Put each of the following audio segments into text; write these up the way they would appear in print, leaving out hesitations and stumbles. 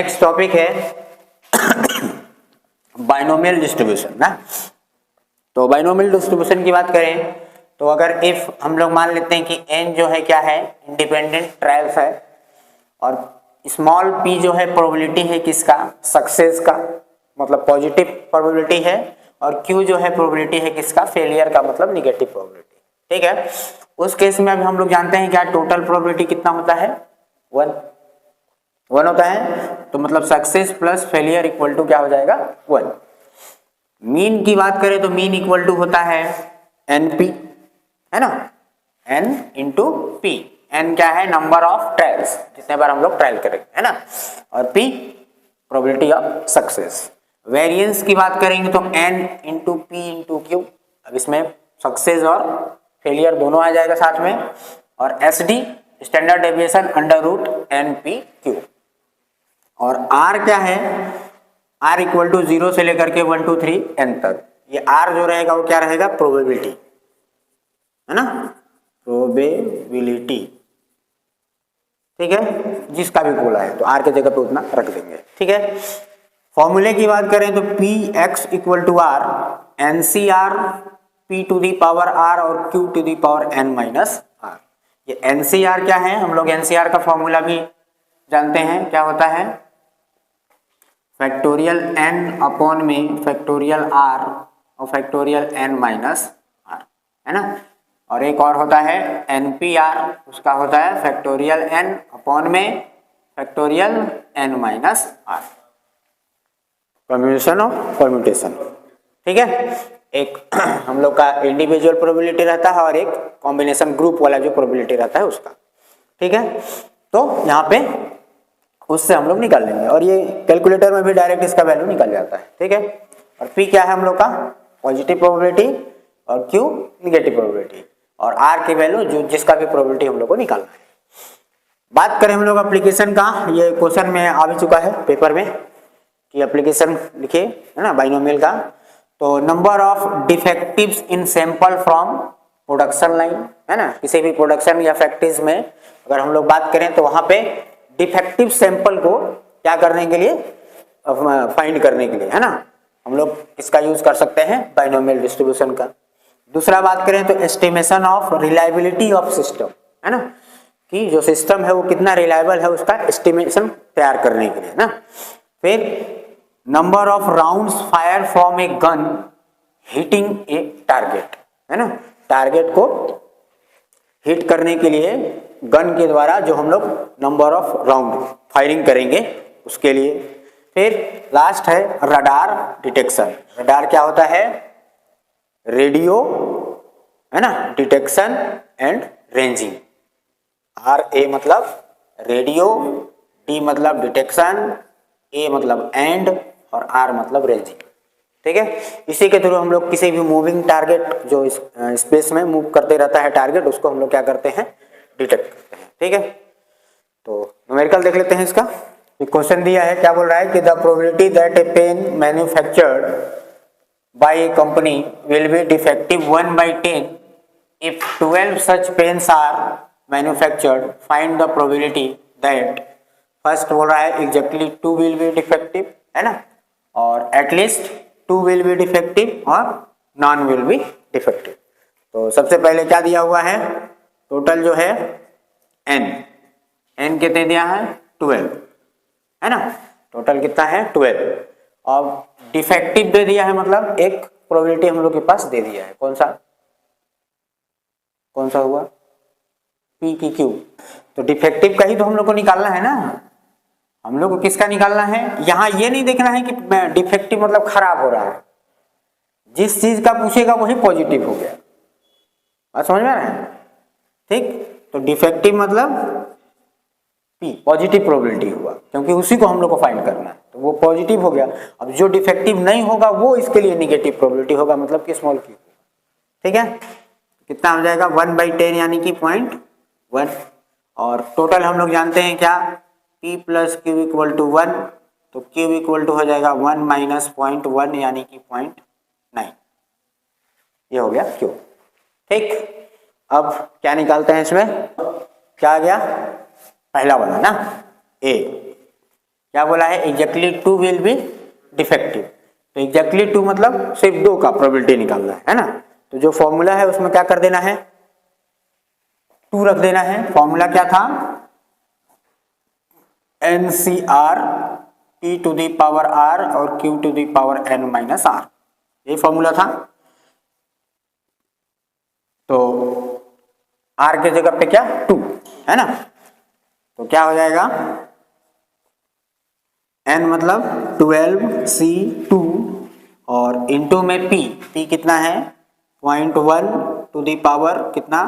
Next topic है binomial distribution ना। तो बाइनोमियल डिस्ट्रीब्यूशन की बात करें तो अगर इफ हम लोग मान लेते हैं कि n जो है क्या है, इंडिपेंडेंट ट्रायल्स है, और स्मॉल p जो है प्रोबेबिलिटी है किसका, सक्सेस का, मतलब पॉजिटिव प्रोबेबिलिटी है, और q जो है प्रोबेबिलिटी है किसका, फेलियर का, मतलब निगेटिव प्रोबेबिलिटी। ठीक है, उस केस में अभी हम लोग जानते हैं क्या टोटल प्रोबेबिलिटी कितना होता है, 1 होता है। तो मतलब success plus failure equal to क्या हो जाएगा, 1। मीन की बात करें तो मीन इक्वल टू होता है NP, है ना, n इंटू पी। n क्या है, नंबर ऑफ ट्रायल्स, जितने बार हम लोग ट्रायल करेंगे, है ना, और p probability of success. Variance की बात करेंगे तो n into P into Q. अब इसमें सक्सेस और फेलियर दोनों आ जाएगा साथ में, और SD standard deviation under root NPQ। और R क्या है, R इक्वल टू 0 से लेकर के 1 2 3 n तक। ये R जो रहेगा वो क्या रहेगा, प्रोबेबिलिटी, है ना, प्रोबेबिलिटी। ठीक है, जिसका भी बोला है तो R के जगह पे उतना रख देंगे। ठीक है, फॉर्मूले की बात करें तो Px equal to R NCR P to the power R और Q to the power n minus R। ये NCR क्या है, हम लोग NCR का फॉर्मूला भी जानते हैं, क्या होता है, फैक्टोरियल n अपॉन में फैक्टोरियल r और फैक्टोरियल n माइनस r, है ना। और एक और होता है NPR, उसका होता है फैक्टोरियल n अपॉन में factorial n minus r, commutation of permutation. ठीक है, एक हम लोग का इंडिविजुअल प्रोबेबिलिटी रहता है और एक कॉम्बिनेशन ग्रुप वाला जो प्रोबेबिलिटी रहता है उसका। ठीक है, तो यहाँ पे उससे हम लोग निकाल लेंगे, और ये कैलकुलेटर में भी डायरेक्ट इसका वैल्यू निकल जाता है। ठीक है, और P क्या है हम लोग का, पॉजिटिव प्रोबेबिलिटी, और Q निगेटिव प्रोबेबिलिटी, और R की वैल्यू जो जिसका भी प्रोबेबिलिटी हम लोग को निकालना है। बात करें हम लोग एप्लीकेशन का, ये क्वेश्चन में आ भी चुका है पेपर में कि एप्लीकेशन लिखिए, है ना, बाइनोमियल का। तो number of डिफेक्टिव्स in sample from production line, है ना, किसी भी प्रोडक्शन या फैक्ट्रीज में अगर हम लोग बात करें तो वहां पे डिफेक्टिव सैंपल को क्या करने के लिए, फाइंड करने के लिए, है ना, हम लोग इसका यूज कर सकते हैं बाइनोमियल डिस्ट्रीब्यूशन का। दूसरा बात करें तो estimation of reliability of system, है ना, कि जो सिस्टम है वो कितना रिलायबल है उसका एस्टिमेशन तैयार करने के लिए ना। फिर number of rounds fire from a gun hitting a target, है ना, टारगेट को हिट करने के लिए गन के द्वारा जो हम लोग नंबर ऑफ राउंड फायरिंग करेंगे उसके लिए। फिर लास्ट है रडार डिटेक्शन। रडार क्या होता है, रेडियो, है ना, डिटेक्शन एंड रेंजिंग। RA मतलब रेडियो, D मतलब डिटेक्शन, A मतलब एंड, और R मतलब रेंजिंग। ठीक है, इसी के थ्रू हम लोग किसी भी मूविंग टारगेट जो स्पेस में मूव करते रहता है टारगेट, उसको हम लोग क्या करते हैं, डिटेक्ट करते हैं। ठीक है, तो न्यूमेरिकल देख लेते हैं इसका। क्वेश्चन दिया है, क्या बोल रहा है कि the probability that a pen manufactured by a company will be defective 1/10 if 12 such pens are manufactured, find the probability that, first बोल रहा है एग्जैक्टली 2 विल बी डिफेक्टिव, है ना, और एटलीस्ट 2 विल बी डिफेक्टिव और नॉन विल बी डिफेक्टिव। तो सबसे पहले क्या दिया हुआ है, टोटल जो है n कितने दिया है, 12, है ना, टोटल कितना है 12। और डिफेक्टिव दे दिया है, मतलब एक प्रोबेबिलिटी हम लोग के पास दे दिया है, कौन सा हुआ, P की Q। तो डिफेक्टिव का ही तो हम लोग को निकालना है ना, हम लोग को किसका निकालना है, यहाँ ये नहीं देखना है कि डिफेक्टिव मतलब खराब हो रहा है, जिस चीज का पूछेगा वही पॉजिटिव हो गया, बात समझ में आ रहा है। ठीक, तो डिफेक्टिव मतलब P पॉजिटिव प्रोबेबिलिटी हुआ, क्योंकि उसी को हम लोग को फाइंड करना है, तो वो पॉजिटिव हो गया। अब जो डिफेक्टिव नहीं होगा वो इसके लिए निगेटिव प्रोबेबिलिटी होगा, मतलब कि स्मॉल q। ठीक है, कितना हो जाएगा 1/10 यानी कि 0.1। और टोटल हम लोग जानते हैं क्या, P plus Q equal to 1, तो Q इक्वल टू हो जाएगा 1 माइनस 0.1 यानी कि 0.9, ये हो गया Q। ठीक, अब क्या निकालते हैं इसमें, क्या आ गया, पहला वाला ना A, क्या बोला है, एग्जैक्टली 2 विल बी डिफेक्टिव। तो एग्जैक्टली 2 मतलब सिर्फ 2 का प्रोबेबिलिटी निकालना है ना। तो जो फॉर्मूला है उसमें क्या कर देना है, 2 रख देना है। फॉर्मूला क्या था, NCR P to the power R और Q to the power N minus R, ये फॉर्मूला था। तो R के जगह पे क्या 2 है ना, तो क्या हो जाएगा, N मतलब 12C2 और इनटू में P कितना है 0.1 टू दी पावर कितना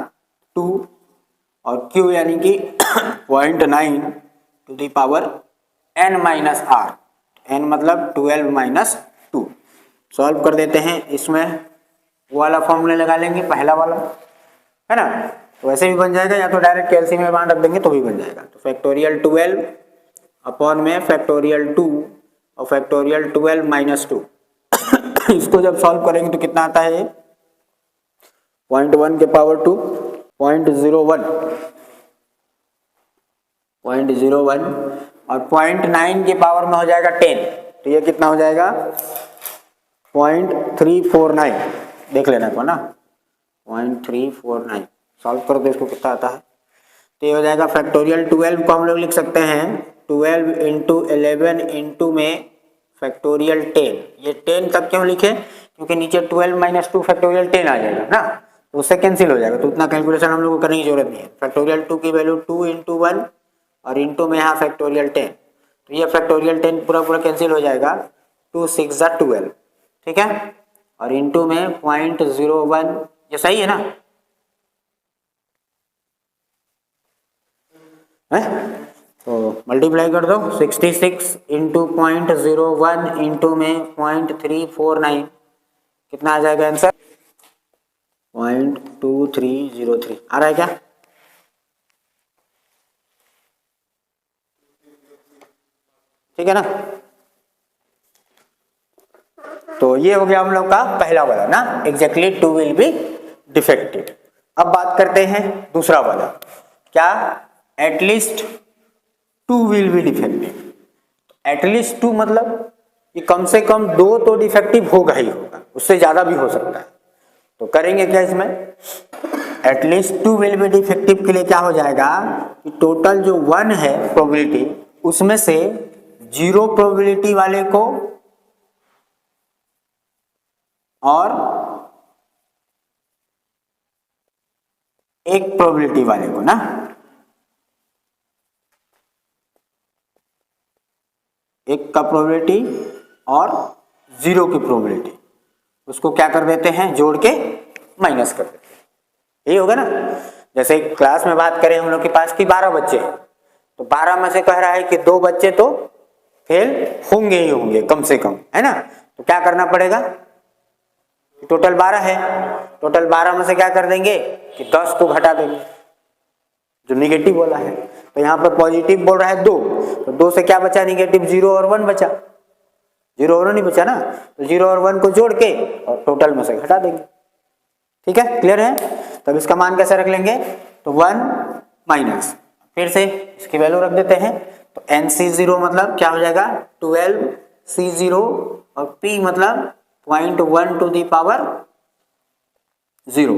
2 और Q यानी कि 0.9 to the power N minus R, N मतलब 12 माइनस 2। सॉल्व कर देते हैं, इसमें वो वाला फॉर्मूला लगा लेंगे पहला वाला है ना, तो वैसे भी बन जाएगा, या तो डायरेक्ट कैलसी में वहां रख देंगे तो भी बन जाएगा। तो फैक्टोरियल 12 अपॉन में फैक्टोरियल 2 और फैक्टोरियल 12 माइनस 2 इसको जब सॉल्व करेंगे तो कितना आता है, 0.1 के पावर 2 0.01 और 0.9 के पावर में हो जाएगा 10, तो ये कितना हो जाएगा 0.349, देख लेना को ना 0.349। सॉल्व कर दो इसको, कितना आता है, तो ये हो जाएगा फैक्टोरियल 12 को हम लोग लिख सकते हैं 12 इंटू 11 इंटू में फैक्टोरियल 10। ये 10 तक क्यों लिखे, क्योंकि नीचे 12 माइनस 2 फैक्टोरियल 10 आ जाएगा ना, तो उससे कैंसिल हो जाएगा, तो उतना कैलकुलेशन हम लोग को करने की जरूरत नहीं है। फैक्टोरियल 2 की वैल्यू 2 इंटू 1 और इंटू में यहाँ फैक्टोरियल 10, तो ये फैक्टोरियल 10 पूरा पूरा कैंसिल हो जाएगा, 2 6 12, ठीक है, और इंटू में 0.01, ये सही है ना है? तो मल्टीप्लाई कर दो 66 इंटू 0.01 इंटू में 0.349, कितना आ जाएगा आंसर 0.2303 आ रहा है क्या, ठीक है ना। तो ये हो गया हम लोग का पहला वाला ना, एग्जैक्टली 2 विल बी डिफेक्टिव। अब बात करते हैं दूसरा वाला, क्या at least 2 will be defective. At least 2 मतलब कि कम से कम 2 तो डिफेक्टिव होगा ही होगा, उससे ज्यादा भी हो सकता है। तो करेंगे क्या इसमें, एटलीस्ट 2 विल बी डिफेक्टिव के लिए क्या हो जाएगा कि टोटल जो 1 है प्रोबेबिलिटी, उसमें से 0 प्रोबेबिलिटी वाले को और 1 प्रोबेबिलिटी वाले को ना, एक का प्रोबेबिलिटी और 0 की प्रोबेबिलिटी, उसको क्या कर देते हैं जोड़ के माइनस कर देते हैं, यही होगा ना। जैसे क्लास में बात करें हम लोग के पास कि 12 बच्चे हैं, तो 12 में से कह रहा है कि 2 बच्चे तो फेल होंगे ही होंगे कम से कम, है ना, तो क्या करना पड़ेगा, टोटल 12 है, टोटल 12 में से क्या कर देंगे कि 10 को घटा देंगे, जो निगेटिव वाला है। तो यहाँ पर पॉजिटिव बोल रहा है 2, तो 2 से क्या बचा निगेटिव, 0 और 1 बचा, 0 और 1 नहीं बचा ना, तो 0 और 1 को जोड़ के और टोटल में से घटा देंगे, ठीक है, क्लियर है। तब इसका मान कैसे रख लेंगे, तो 1 माइनस, फिर से इसकी वैल्यू रख देते हैं, तो NC0 मतलब क्या हो जाएगा 12C0 और P मतलब 0.1 टू दी पावर 0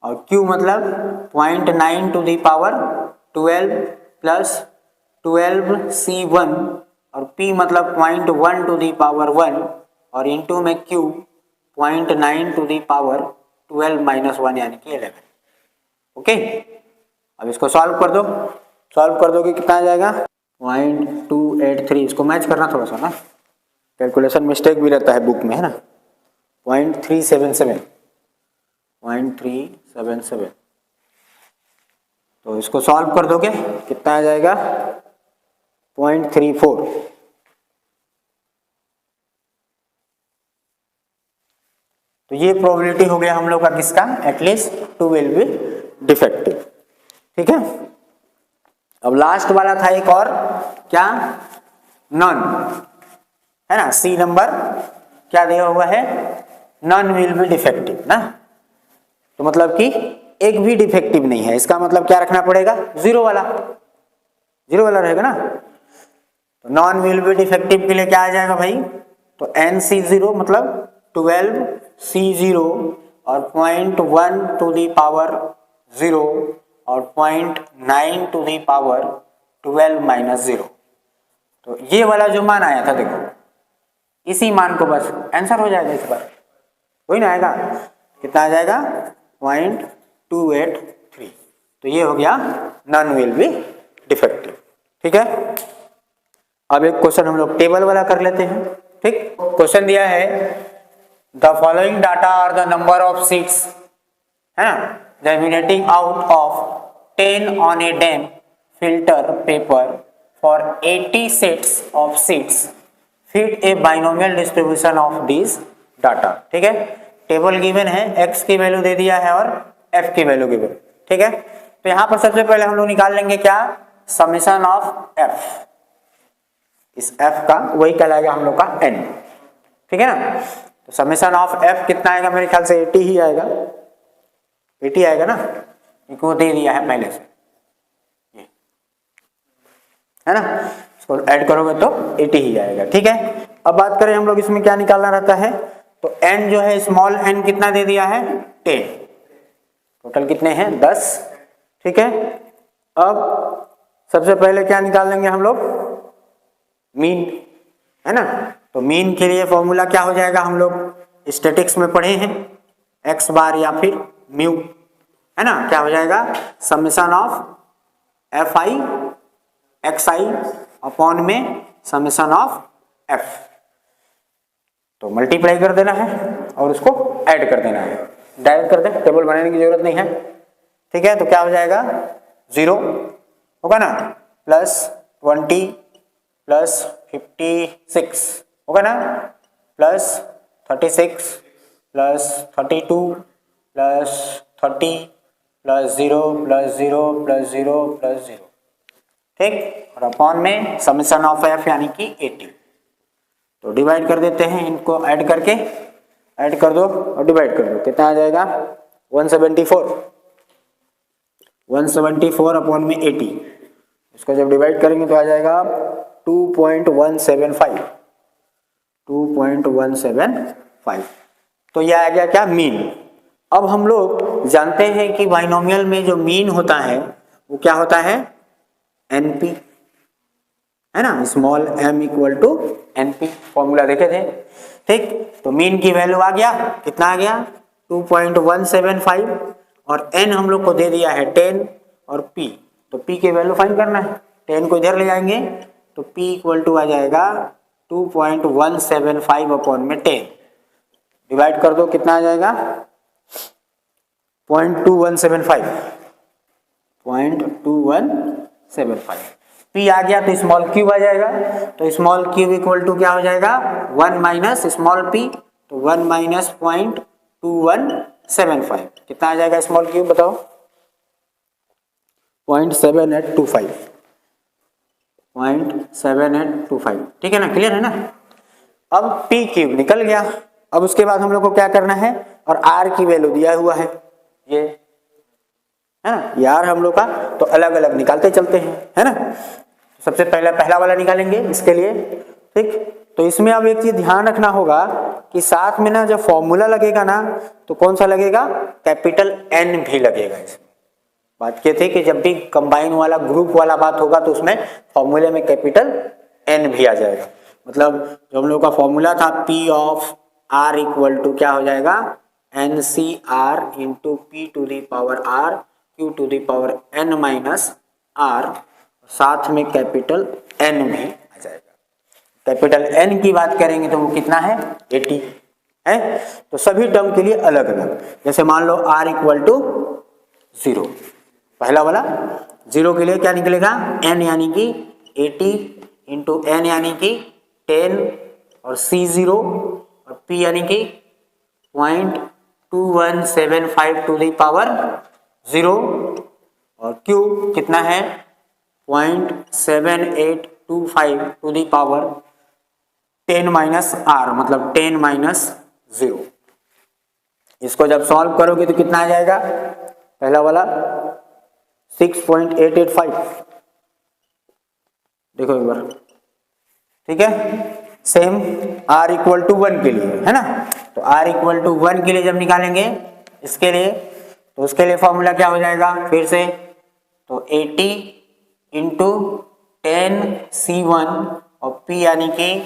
और Q मतलब 0.9 to the power 12 plus 12C1 और P मतलब 0.1 टू दी पावर 1 और इंटू में Q 0.9 to the power 12 minus 1 यानी कि 11। ओके, अब इसको सॉल्व कर दो, सॉल्व कर दोगे कितना आ जाएगा 0.283, इसको मैच करना थोड़ा सा ना, कैलकुलेशन मिस्टेक भी रहता है बुक में, है ना, 0.377 0.377, तो इसको सॉल्व कर दोगे कितना आ जाएगा 0.34। तो ये प्रोबेबिलिटी हो गया हम लोग का किसका, एटलीस्ट 2 विल बी डिफेक्टिव, ठीक है। अब लास्ट वाला था एक और, क्या नन, है ना, सी नंबर क्या दिया हुआ है, नन विल बी डिफेक्टिव ना, तो मतलब कि एक भी डिफेक्टिव नहीं है, इसका मतलब क्या रखना पड़ेगा 0 वाला, 0 वाला रहेगा ना। नॉन विल बी डिफेक्टिव के लिए क्या आ जाएगा भाई, तो NC0 मतलब 12C0 और 0.1 टू दी पावर 0 और 0.9 टू दी पावर 12 माइनस 0। तो ये वाला जो मान आया था देखो, इसी मान को बस आंसर हो जाएगा इस बार, वही ना आएगा, कितना आ जाएगा 0.283। तो ये हो गया नॉन विल बी डिफेक्टिव। ठीक है, अब एक क्वेश्चन हम लोग टेबल वाला कर लेते हैं। ठीक, क्वेश्चन दिया है the following data are the number of seeds, है ना, germinating out of 10 on a damp filter paper for 80 sets of seeds, fit a binomial distribution of this data. ठीक है, टेबल गिवन है, x की value दे दिया है और f की वैल्यू गिवन। ठीक है, तो यहां पर सबसे पहले हम लोग निकाल लेंगे क्या, समेशन ऑफ f, इस f का वही कहलाएगा हम लोग का n। ठीक है ना, तो समेशन ऑफ f कितना आएगा, मेरे ख्याल से 80 ही आएगा, 80 आएगा ना, इनको दे दिया है पहले से, ये है ना, इसको ऐड करोगे तो 80 ही आएगा। ठीक है, अब बात करें हम लोग इसमें क्या निकालना रहता है, तो n जो है स्मॉल n कितना दे दिया है 10, टोटल कितने हैं 10। ठीक है, अब सबसे पहले क्या निकाल लेंगे हम लोग, मीन, है ना, तो मीन के लिए फॉर्मूला क्या हो जाएगा, हम लोग स्टैटिक्स में पढ़े हैं, x बार या फिर म्यू, है ना, क्या हो जाएगा summation of fi xi upon में समेशन ऑफ f, तो मल्टीप्लाई कर देना है और उसको ऐड कर देना है, डायरेक्ट कर दे, टेबल बनाने की जरूरत नहीं है। ठीक है, तो क्या हो जाएगा 0 होगा ना, प्लस 20 प्लस 56 होगा ना, plus 36 plus 32 plus 30 plus 0 plus 0 plus 0 plus 0। ठीक, और अपॉन में समेशन ऑफ f यानी कि 80, तो डिवाइड कर देते हैं, इनको ऐड करके ऐड कर दो और डिवाइड कर दो, कितना आ जाएगा 174 अपॉन में 80, इसको जब डिवाइड करेंगे तो आ जाएगा 2.175। तो यह आ गया क्या मीन। अब हम लोग जानते हैं कि बाइनोमियल में जो मीन होता है वो क्या होता है NP, है ना, small m equal to NP, formula देखे थे। ठीक, तो मीन की वैल्यू आ गया, कितना आ गया 2.175 और n हम लोग को दे दिया है 10 और p, तो p की वैल्यू फाइंड करना है, 10 को इधर ले जाएंगे तो p इक्वल टू आ जाएगा 2.175 अपॉन में 10, डिवाइड कर दो, कितना आ जाएगा 0.2175 p आ गया तो स्मॉल क्यूब आ जाएगा, तो स्मॉल क्यूब इक्वल टू क्या हो जाएगा 1 माइनस स्मॉल p, तो 1 माइनस 0.2175, कितना आ जाएगा स्मॉल क्यूब बताओ 0.7825। ठीक है ना, क्लियर है ना। अब p क्यूब निकल गया, अब उसके बाद हम लोग को क्या करना है, और r की वैल्यू दिया हुआ है, ये है ना, यार हम लोग का, तो अलग अलग निकालते चलते हैं, है ना। सबसे पहला वाला निकालेंगे इसके लिए। ठीक, तो इसमें अब एक चीज ध्यान रखना होगा कि साथ में ना जब फॉर्मूला लगेगा ना तो कौन सा लगेगा, कैपिटल N भी लगेगा। इसमें बात ये थी कि जब भी कंबाइन वाला ग्रुप वाला बात होगा तो उसमें फॉर्मूले में कैपिटल N भी आ जाएगा। मतलब जो हम लोग का फॉर्मूला था P of R equal to क्या हो जाएगा NCR into P to the power R Q to the power N minus R, साथ में कैपिटल N भी आ जाएगा। कैपिटल N की बात करेंगे तो वो कितना है 80 है, तो sभी टर्म के लिए अलग अलग, जैसे मान लो R इक्वल टू 0, पहला वाला 0 के लिए क्या निकलेगा N यानी कि 80 इंटू N यानी कि 10 और C0 और P यानी कि 0.2175 टू दी पावर 0 और Q कितना है 0.7825 to the power 10 minus R, मतलब 10 माइनस 0। इसको जब सॉल्व करोगे तो कितना आ जाएगा, पहला वाला 6.885, देखो एक बार ठीक है। सेम r इक्वल टू 1 के लिए है ना, तो r इक्वल टू 1 के लिए जब निकालेंगे इसके लिए, तो उसके लिए फॉर्मूला क्या हो जाएगा फिर से, तो 80 इंटू 10c1 और p यानी कि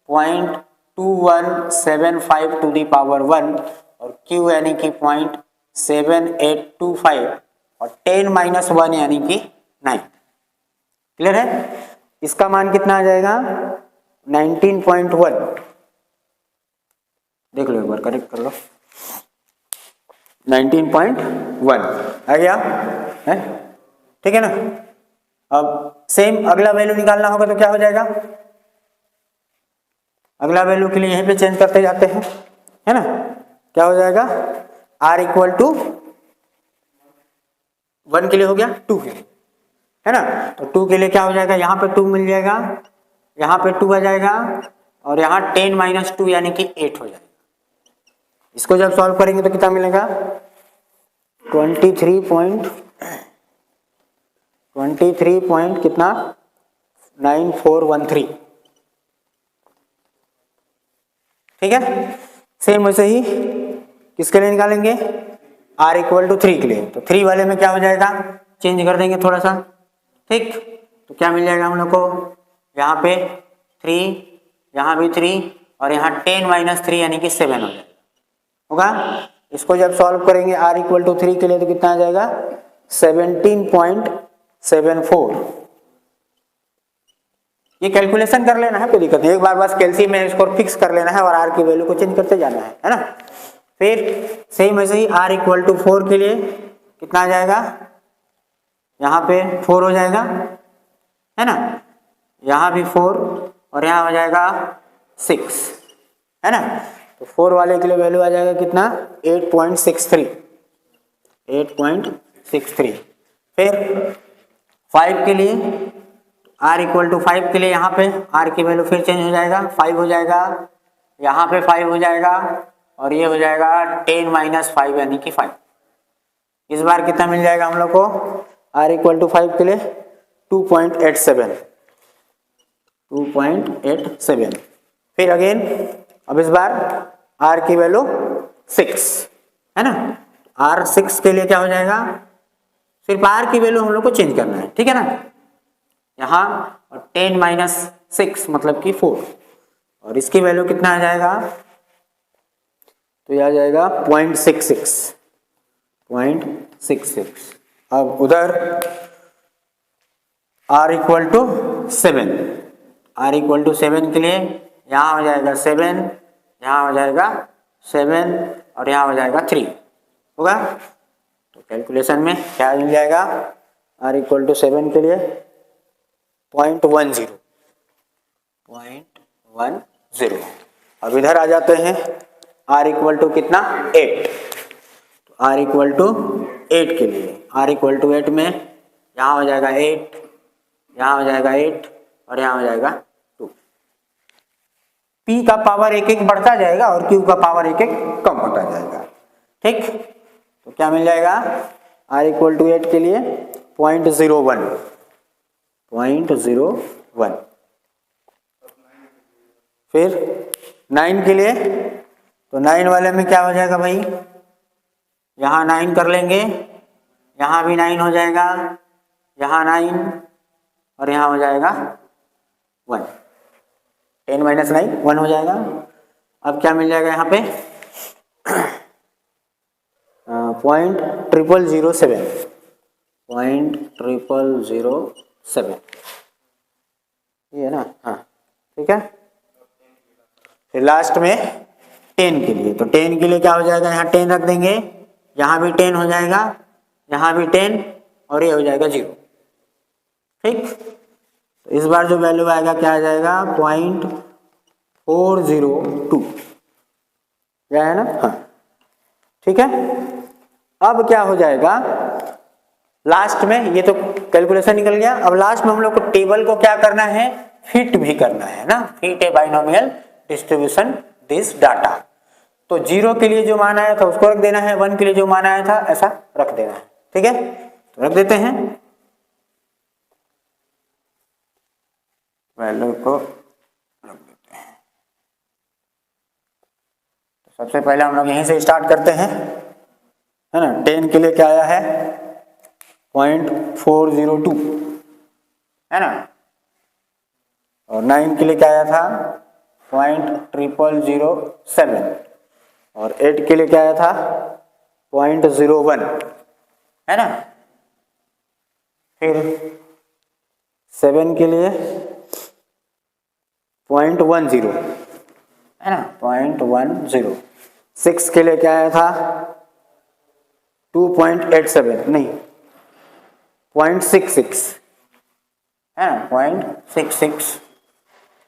0.2175 टू दी पावर 1 और q यानी कि 0.7825 और 10 माइनस 1 यानी कि 9। क्लियर है। इसका मान कितना आ जाएगा 19.1। देख लो एक बार, करेक्ट कर लो, 19.1 आ गया है, ठीक है ना। अब सेम अगला वैल्यू निकालना होगा तो क्या हो जाएगा, अगला वैल्यू के लिए यहीं पे चेंज करते जाते हैं, है ना। क्या हो जाएगा, r इक्वल टू 1 के लिए हो गया 2 के लिए, है ना। तो 2 के लिए क्या हो जाएगा, यहाँ पे 2 मिल जाएगा, यहाँ पे 2 आ जाएगा और यहाँ 10 माइनस 2 यानी कि 8 हो जाएगा। इसको जब सॉल्व करेंगे तो कितना मिलेगा 23 पॉइंट कितना 9413। ठीक है। सेम वैसे ही किसके लिए निकालेंगे, r इक्वल टू 3 के लिए, तो 3 वाले में क्या हो जाएगा, चेंज कर देंगे थोड़ा सा, ठीक। तो क्या मिल जाएगा हम लोग को, यहाँ पे 3, यहाँ भी 3 और यहाँ 10 माइनस 3 यानी कि 7 हो जाएगा होगा। इसको जब सॉल्व करेंगे r इक्वल टू 3 के लिए तो कितना आ जाएगा 17.74। ये कैलकुलेशन कर लेना है, कोई दिक्कत नहीं, एक बार बस कैलसी में इसको फिक्स कर लेना है और r की वैल्यू को चेंज करते जाना है ना। फिर सेम ऐसे ही r इक्वल टू 4 के लिए कितना आ जाएगा, यहाँ पे 4 हो जाएगा, है ना, यहाँ भी 4 और यहाँ हो जाएगा 6, है ना। तो 4 वाले के लिए वैल्यू आ जाएगा कितना 8.63। फिर 5 के लिए r इक्वल टू 5 के लिए यहाँ पे r की वैल्यू फिर चेंज हो जाएगा, 5 हो जाएगा, यहाँ पे 5 हो जाएगा और ये हो जाएगा 10 माइनस 5 यानी कि 5। इस बार कितना मिल जाएगा हम लोग को, r इक्वल टू 5 के लिए 2.87। फिर अगेन अब इस बार r की वैल्यू 6, है ना। r 6 के लिए क्या हो जाएगा, सिर्फ r की वैल्यू हम लोग को चेंज करना है, ठीक है ना, यहाँ और 10 माइनस 6 मतलब कि 4 और इसकी वैल्यू कितना आ जाएगा, तो यह आ जाएगा 0.66। अब उधर r इक्वल टू 7 के लिए यहाँ हो जाएगा 7, यहाँ हो जाएगा 7 और यहाँ हो जाएगा 3 होगा। तो कैलकुलेशन में क्या मिल जाएगा, r इक्वल टू 7 के लिए 0.10। अब इधर आ जाते हैं r इक्वल टू कितना 8, तो r इक्वल टू 8 के लिए r इक्वल टू 8 में यहाँ हो जाएगा 8, यहाँ हो जाएगा 8 और यहाँ हो जाएगा 2। p का पावर एक एक बढ़ता जाएगा और q का पावर एक एक कम होता जाएगा, ठीक। तो क्या मिल जाएगा, r इक्वल टू 8 के लिए 0.01। फिर 9 के लिए, तो 9 वाले में क्या हो जाएगा भाई, यहाँ 9 कर लेंगे, यहाँ भी 9 हो जाएगा, यहाँ 9 और यहाँ हो जाएगा 1, 10 माइनस 9 1 हो जाएगा। अब क्या मिल जाएगा यहाँ पे 0.0007 ये है ना, हाँ ठीक है। फिर लास्ट में 10 के लिए, तो 10 के लिए क्या हो जाएगा, यहाँ 10 रख देंगे, यहाँ भी 10 हो जाएगा, यहाँ भी 10 और ये हो जाएगा 0, ठीक। तो इस बार जो वैल्यू आएगा क्या आ जाएगा 0.402, क्या है ना, हाँ ठीक है। अब क्या हो जाएगा लास्ट में, ये तो कैलकुलेशन निकल गया। अब लास्ट में हम लोग को टेबल को क्या करना है, फिट भी करना है ना, fit a binomial distribution this data. तो 0 के लिए जो मान आया था उसको रख देना है, 1 के लिए जो मान आया था ऐसा रख देना है, ठीक है। तो रख देते हैं वैल्यू को सबसे पहले हम लोग यहीं से स्टार्ट करते हैं, है ना। 10 के लिए क्या आया है 0.402, है ना। और 9 के लिए क्या आया था 0.0007, और 8 के लिए क्या आया था 0.01, है ना। फिर 7 के लिए 0.10, है ना 0.10। 6 के लिए क्या आया था 2.87, नहीं 0.66, है ना 0.66।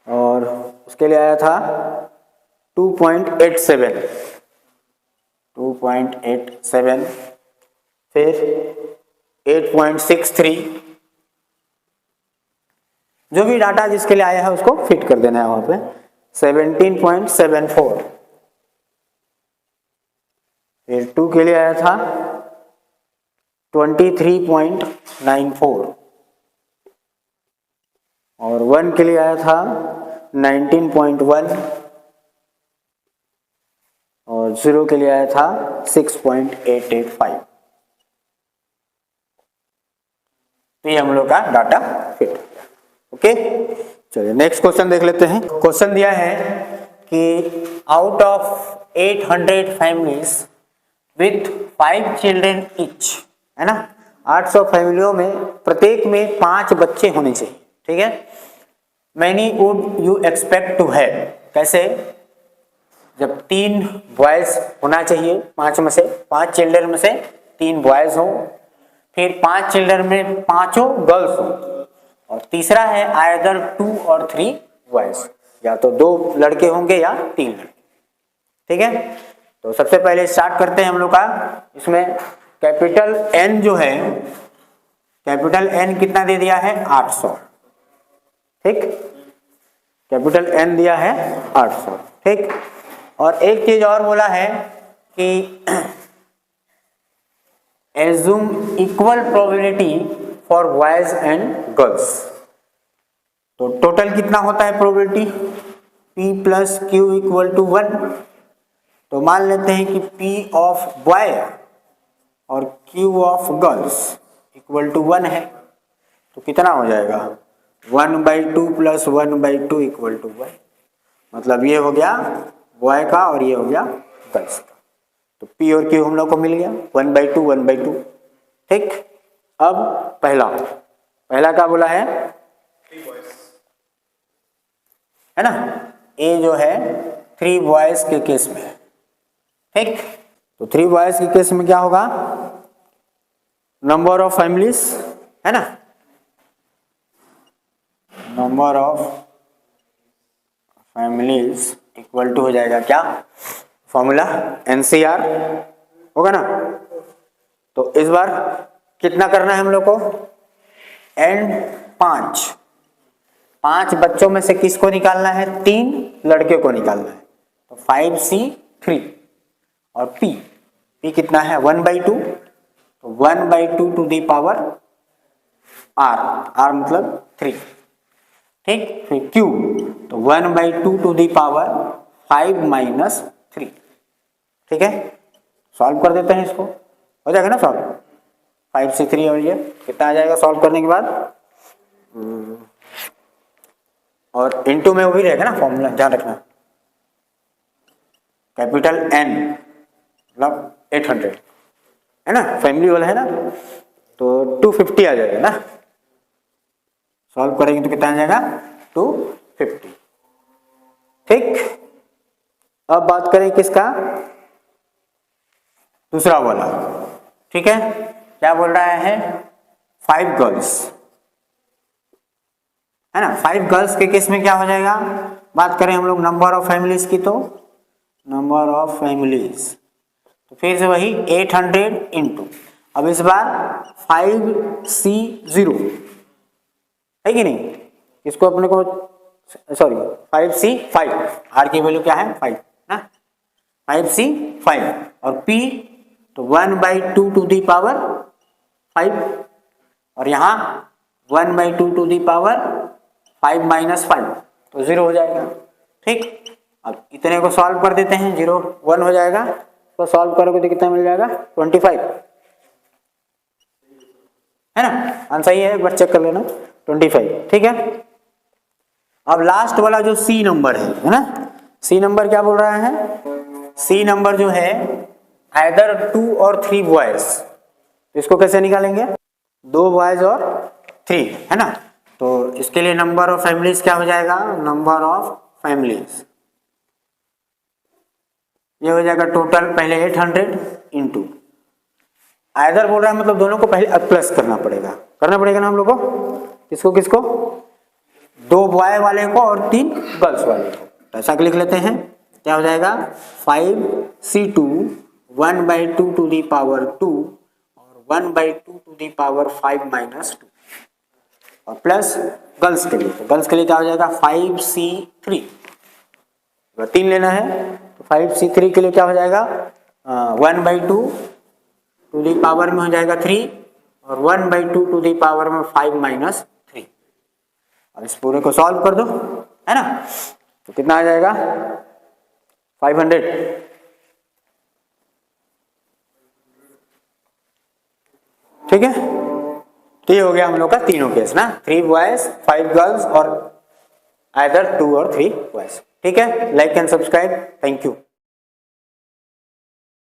और उसके लिए आया था 2.87, 2.87। फिर 8.63, जो भी डाटा जिसके लिए आया है उसको फिट कर देना है वहां पे। 17.74, फिर 2 के लिए आया था 23.94, और 1 के लिए आया था 19.1, और 0 के लिए आया था 6.885। तो ये हम लोग का डाटा फिट। ओके, चलिए नेक्स्ट क्वेश्चन देख लेते हैं। क्वेश्चन दिया है कि out of 800 families with 5 children each, है ना, 800 फैमिलियों में प्रत्येक में 5 बच्चे होने चाहिए, ठीक है। Many would you expect to have, कैसे, जब 3 बॉयज होना चाहिए 5 में से, 5 चिल्ड्रन में से 3 बॉयज हो, फिर 5 चिल्ड्रन में 5 गर्ल्स हो, और तीसरा है आइदर 2 और 3 बॉयज, या तो 2 लड़के होंगे या 3 लड़के, ठीक है। तो सबसे पहले स्टार्ट करते हैं हम लोग का। इसमें कैपिटल N जो है, कैपिटल N कितना दे दिया है 800, ठीक, कैपिटल N दिया है 800, ठीक। और एक चीज और बोला है कि assume equal probability for boys and girls. तो टोटल कितना होता है probability, P plus Q equal to 1। तो मान लेते हैं कि P ऑफ बॉय और Q of girls equal to 1 है, तो कितना हो जाएगा 1/2 प्लस 1/2 इक्वल टू 1। मतलब ये हो गया बॉय का और ये हो गया गर्ल्स का। तो P और Q हम लोग को मिल गया 1/2 1/2, ठीक। अब पहला क्या बोला है ना, A जो है 3 बॉयज के केस में, ठीक। तो 3 बॉयज के केस में क्या होगा, नंबर ऑफ फैमिलीज, है ना, number of families equal to हो जाएगा क्या, फॉर्मूला NCR होगा ना। तो इस बार कितना करना है हम लोग को, एंड 5 बच्चों में से किसको निकालना है, 3 लड़के को निकालना है। तो 5C3 और P कितना है 1/2, तो 1/2 टू दी पावर R मतलब 3, ठीक। फिर Q, तो 1/2 टू दी पावर 5 माइनस 3, ठीक है। सॉल्व कर देते हैं इसको, हो जाएगा ना सॉल्व, 5C3 और ये कितना आ जाएगा सॉल्व करने के बाद, और इनटू में वो भी रहेगा ना फॉर्मूला, ध्यान रखना, कैपिटल N मतलब 800, है ना, फैमिली वाला है ना, तो 250 आ जाएगा ना, सॉल्व करेंगे तो कितना आ जाएगा 250, ठीक। अब बात करें किसका, दूसरा वाला, ठीक है। क्या बोल रहा है 5 गर्ल्स, है ना। 5 गर्ल्स के केस में क्या हो जाएगा, बात करें हम लोग नंबर ऑफ फैमिलीज की, तो नंबर ऑफ फैमिलीज, तो फिर से वही 800 इंटू, अब इस बार 5C0 है कि नहीं, इसको अपने को सॉरी 5C5, R की वैल्यू क्या है 5 ना, 5C5 और P तो 1/2 टू दी पावर 5, और यहाँ 1/2 टू दी पावर 5 माइनस 5 तो 0 हो जाएगा, ठीक। अब इतने को सॉल्व कर देते हैं, 0 1 हो जाएगा, तो सॉल्व करोगे तो कितना मिल जाएगा 25, है ना, आंसर सही है, एक बार चेक कर लेना 25, ठीक है। अब लास्ट वाला जो सी नंबर है ना, सी नंबर क्या बोल रहा है, सी नंबर जो है आइदर 2 और 3 बॉयज, तो इसको कैसे निकालेंगे, 2 बॉयज और 3, है ना, तो इसके लिए नंबर ऑफ फैमिलीज क्या हो जाएगा, नंबर ऑफ फैमिलीज ये हो जाएगा टोटल, पहले 800 इंटू आइदर बोल रहा है, मतलब दोनों को पहले प्लस करना पड़ेगा ना हम लोग को, किसको किसको, 2 बॉय वाले को और 3 गर्ल्स वाले को, ऐसा लिख लेते हैं, क्या हो जाएगा 5c2 1/2 टू दी पावर 2 और 1/2 टू दी पावर 5 माइनस 2, और प्लस गर्ल्स के लिए, तो गर्ल्स के लिए क्या हो जाएगा 5c3, 3 लेना है तो 5c3 के लिए क्या हो जाएगा 1/2 टू दी पावर में हो जाएगा 3 और 1/2 टू दी पावर में 5 माइनस 3, अब इस पूरे को सॉल्व कर दो, है ना, तो कितना आ जाएगा 500, ठीक है। तो ये हो गया हम लोग का तीनों केस ना, 3 बॉयज 5 गर्ल्स और आइदर 2 और 3 बॉयज, ठीक है। Like and subscribe, thank you.